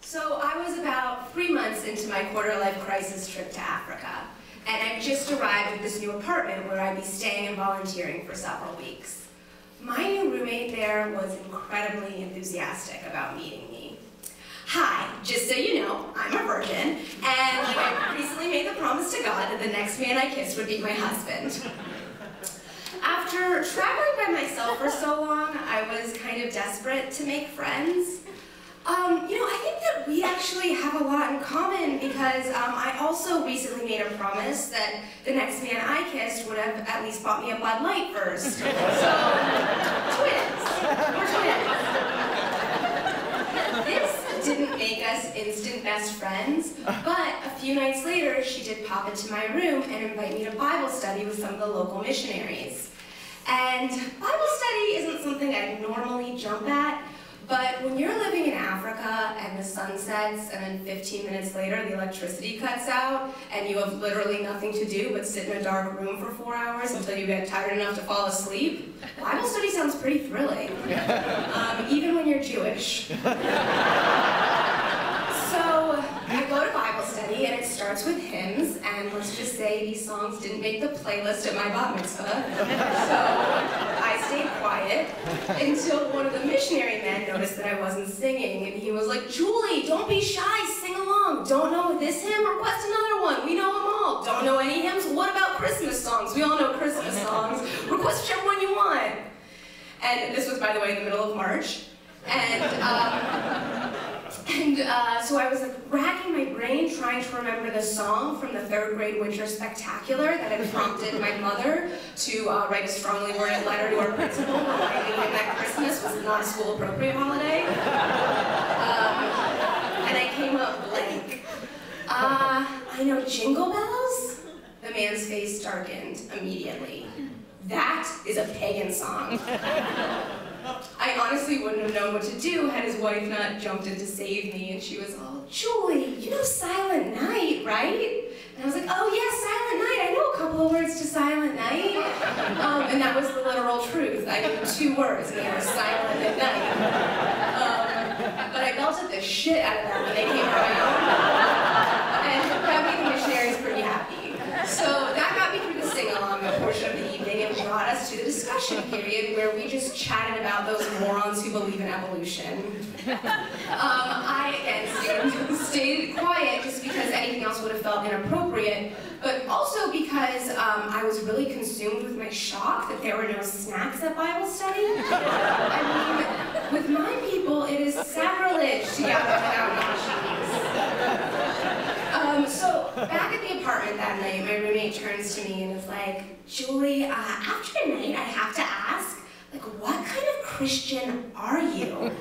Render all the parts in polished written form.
So I was about 3 months into my quarter-life crisis trip to Africa, and I just arrived at this new apartment where I'd be staying and volunteering for several weeks. My new roommate there was incredibly enthusiastic about meeting me. Hi, just so you know, I'm a virgin, and I recently made the promise to God that the next man I kissed would be my husband. After traveling by myself for so long, I was kind of desperate to make friends. I think that we actually have a lot in common because I also recently made a promise that the next man I kissed would have at least bought me a Bud Light first. So, twins. We're twins. This didn't make us instant best friends, but a few nights later, she did pop into my room and invite me to Bible study with some of the local missionaries. And Bible study isn't something I'd normally jump at, but when you're living in Africa and the sun sets and then 15 minutes later the electricity cuts out and you have literally nothing to do but sit in a dark room for 4 hours until you get tired enough to fall asleep, Bible study sounds pretty thrilling, even when you're Jewish. So I go to Bible study and it starts with hymns, and let's just say these songs didn't make the playlist at my bat mitzvah, so I stayed quiet until one of the missionary men noticed that I wasn't singing, and he was like, "Julie, don't be shy, sing along. Don't know this hymn? Request another one. We know them all. Don't know any hymns? What about Christmas songs? We all know Christmas songs. Request whichever one you want." And this was, by the way, in the middle of March, so I was like racking my brain trying to remember the song from the 3rd grade winter spectacular that had prompted my mother to write a strongly worded letter to our principal reminding him that Christmas was not a school appropriate holiday. And I came up blank. I know Jingle Bells? The man's face darkened immediately. That is a pagan song. I honestly wouldn't have known what to do had his wife not jumped in to save me, and she was all, "Julie, you know Silent Night, right?" And I was like, "Oh yeah, Silent Night, I know a couple of words to Silent Night." And that was the literal truth. I knew 2 words, and they were silent at night. But I belted the shit out of them when they came around, and that made the missionaries pretty happy. So that got me through the sing-along portion of the evening and brought us to the discussion period where we just chatted about those morons who believe in evolution. I, again, stayed quiet just because anything else would have felt inappropriate, but also because I was really consumed with my shock that there were no snacks at Bible study. I mean, with my people, it is sacrilege to gather without munchies. So back at the apartment that night, my roommate turns to me and is like, "Julie, after tonight, I have to ask, like, what kind of Christian are you?"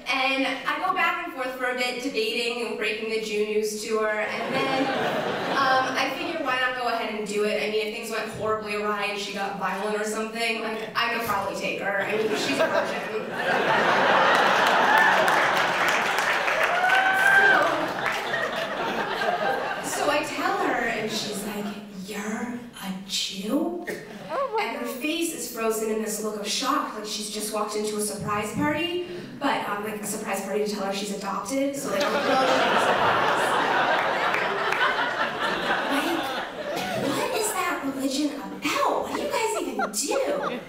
And I go back and forth for a bit, debating and breaking the Jew news to her, and then I figured why not go ahead and do it. I mean, if things went horribly awry and she got violent or something, like, I could probably take her. I mean, she's a virgin. So I tell her, and she's like, "You're a Jew?" And her face is frozen in this look of shock, like she's just walked into a surprise party, but like a surprise party to tell her she's adopted, so like a surprise. Like, what is that religion about? What do you guys even do?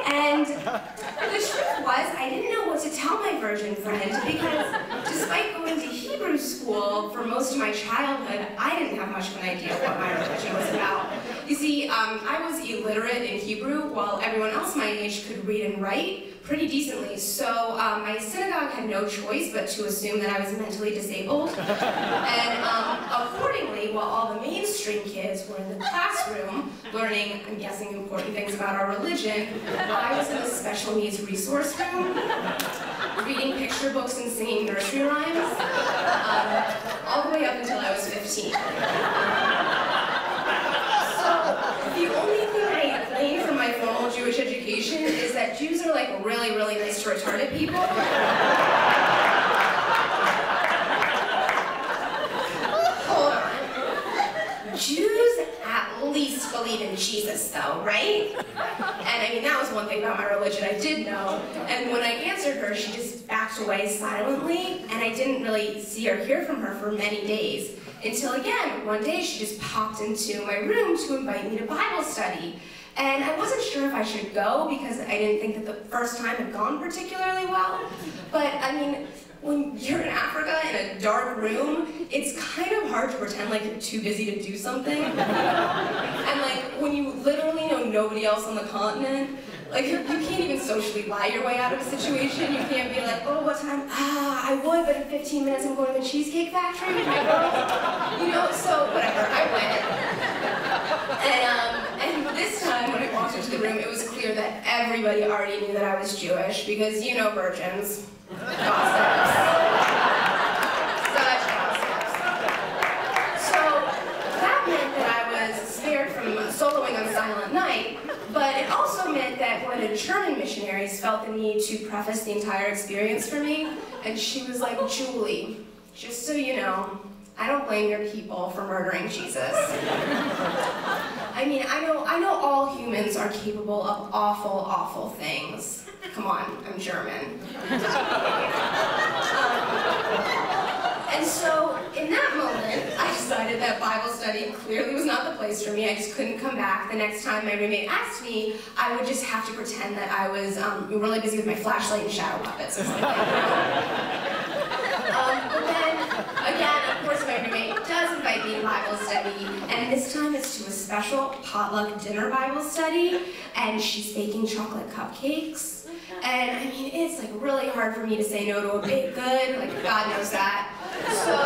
And the truth was, I didn't know what to tell my virgin friend because despite going to Hebrew school for most of my childhood, I didn't have much of an idea what my religion was about. You see, I was illiterate in Hebrew while everyone else my age could read and write pretty decently, so my synagogue had no choice but to assume that I was mentally disabled. And accordingly, while all the mainstream kids were in the classroom learning, I'm guessing, important things about our religion, I was in the special needs resource room, reading picture books and singing nursery rhymes, all the way up until I was 15. So the only thing I gleaned from my formal Jewish education is that Jews are like really, really nice to retarded people. Hold on. Jews at least believe believe in Jesus though, right? And I mean, that was one thing about my religion I did know. And when I answered her, she just backed away silently, and I didn't really see or hear from her for many days. Until again, one day she just popped into my room to invite me to Bible study. And I wasn't sure if I should go because I didn't think that the first time had gone particularly well. But I mean, when you're in Africa in a dark room, it's kind of hard to pretend like you're too busy to do something. And like, when you literally know nobody else on the continent, like, you can't even socially lie your way out of a situation. You can't be like, oh, what time? Ah, I would, but in 15 minutes I'm going to the Cheesecake Factory with my girls. You know, so whatever, I went. And this time when I walked into the room, it was clear that everybody already knew that I was Jewish, because you know virgins. Gossips. Such gossips. So that meant that I was spared from soloing on Silent Night, but it also meant that one of the German missionaries felt the need to preface the entire experience for me, and she was like, Julie, just so you know, I don't blame your people for murdering Jesus. I mean, I know all humans are capable of awful, awful things. Come on, I'm German. And so, in that moment, I decided that Bible study clearly was not the place for me. I just couldn't come back. The next time my roommate asked me, I would just have to pretend that I was really busy with my flashlight and shadow puppets or something. But then, again, of course, my roommate does invite me to Bible study, and this time it's to a special potluck dinner Bible study, and she's baking chocolate cupcakes. And I mean, it's like really hard for me to say no to a baked good, like God knows that. So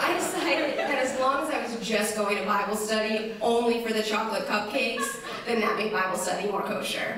I decided that as long as I was just going to Bible study only for the chocolate cupcakes, then that made Bible study more kosher.